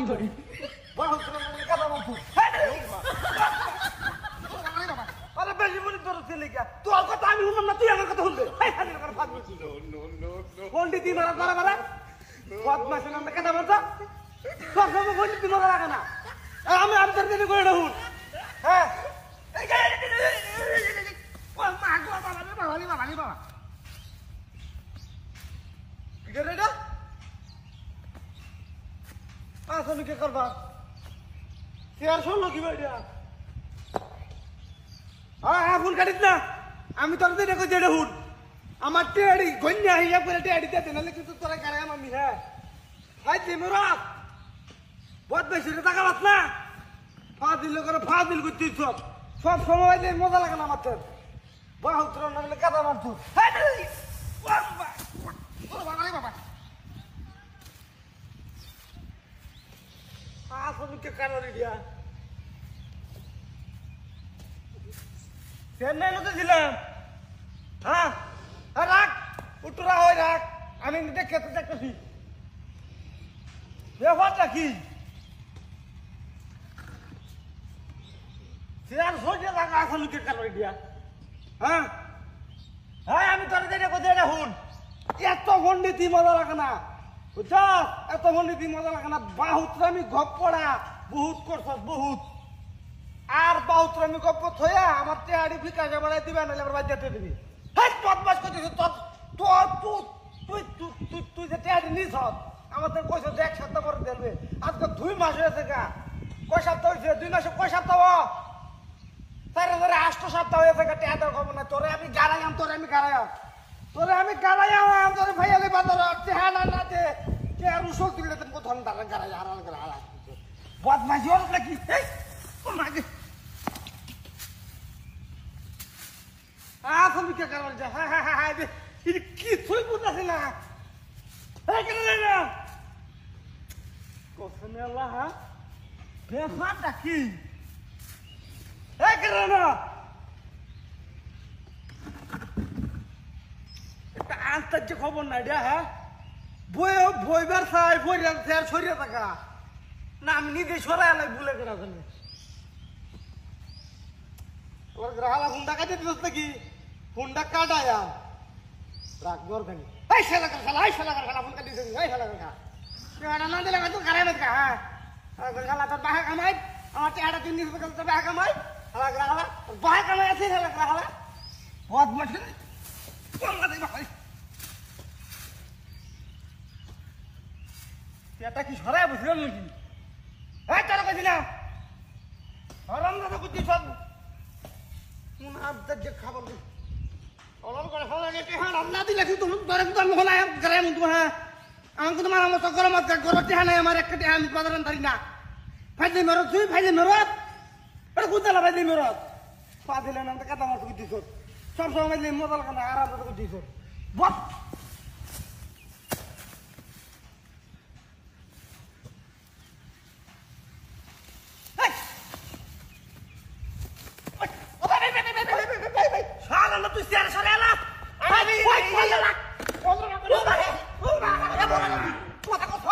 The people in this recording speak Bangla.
করি বহুত রকমের কথা বলছো আরে বেশি বলি তোর ছেলে কি তোর কথা আমি শুনলাম না তুই আমার কথা শুনবে এই খালি করে ফাঁদ দিছিস পণ্ডিত মারা ধরা মারা বদমাশ নামে কথা বলছো সব সময় পণ্ডিত মারা লাগে না আমি আমি তোর দিকে করে হুন হ্যাঁ আসলে কি করবা চেয়ার শুনলো কি ভাই হ্যাঁ ফুল কাটিস না আমি তোর দিকে কই দেড় হুন আমার টেড়ি গন্যা হিয়া করে টেড়ি দিতে নালে কিন্তু তোরা কারাম আমি হ্যাঁ হাই তিমরাত বহুত বেশি টাকা বাস না ফাজিল করে ফাজিল করছিস সব সব সময় যে মজা লাগে না আমার তোর বহুত নামলে কাদা মারছো বাবা আসলে কে কারণ দিয়া চেন্নাই তো ছিলাম হ্যাঁ রাখ উত্তরা হয় রাখ আমি দেখে তো দেখতেছি ব্যাপারটা কি চেয়ার সোজা লাগা আসলে কে কারণ দিয়া হ্যাঁ হ্যাঁ আমি তোর দেখে কোথায় এটা হুন এত পণ্ডিতি মজা লাগে না বুঝছ এত পণ্ডিতি মজা লাগে না বাহুত্রামি গপ পড়া বহুত করছ বহুত আর বাহুত্রামি গপ থয়া আমার টেহাড়ি ফিকাশে বাড়াই দিবে নাহলে আবার বাজাতে দিবি হ্যাঁ বদমাস করছিস তোর তুই তুই যে টেহাড়ি নিস আমাদের কইস এক সপ্তাহ পরে দেবে আজকে 2 মাস হয়েছে গা কয় সপ্তাহ হয়েছে 2 মাসে কয় সপ্তাহ তারে ধরে 8 সপ্তাহ হয়েছে গা টেহাড়ি খবর না তোরে আমি গাড়াইয়াম তোরে আমি গাড়াইয়াম তোরে ভাইয়ালে বাজার টেহাড়া না দে টেহাড়ু শোক দিলে তুমি কোথাও দাঁড়া গাড়াই হারা বদমাসি হল নাকি ও মাগে আসলে কে কারণ যা হ্যাঁ হ্যাঁ হ্যাঁ এটা কিছুই বুঝতেছি না কেন না কোথায় আল্লাহ হ্যাঁ ব্যাপারটা কি কেন না একটা আন্তর্য খবর না এটা হ্যাঁ বইবার চাই বইবার চাই সরিয়ে থাকা না আমি নিজে সরাই আলাই ভুলে গেলে আসলে ওর গ্রাহালা হুন্ডা কাটে দিল নাকি হুন্ডা কাটায়া রাখবো ওর খানি এই শালা খালা ফোন কাটি দিছিস এই শালা খা কেডা না দিলে তুই খারাই না হ্যাঁ খালা তোর বাহা কামাই আমার টেহাটা 3 দিন পর্যন্ত বাহা কামাই শালা গ্রাহালা বাহা কামাই আছে শালা গ্রাহালা বহুত মুশকিল কোন কথা ভাই এটা কি সরাই বুঝলাম নাকি এই তোর কইছি না আরাম দাদা কুতি সব মন আবদা যে খাবার অলন করে ফলা গেছে হ্যাঁ রান্না দিলে কি তুমি ধরে তো আমি হলাই করে মু হ্যাঁ আমাকে তোমার আমার তো গরম আছে গরতে হ্যাঁ আমার একটা আমি বাজারান ধরি না ফাইলে মেরত তুই ফাইলে মেরত এটা কুতালা ফাইলে মেরত পা দিলে না তো কাটা মারতে কুতি সব সময় দিলে মজা লাগে না আরাম দাদা কুতি বত তুই চেয়ার সরে এলা কথা কথা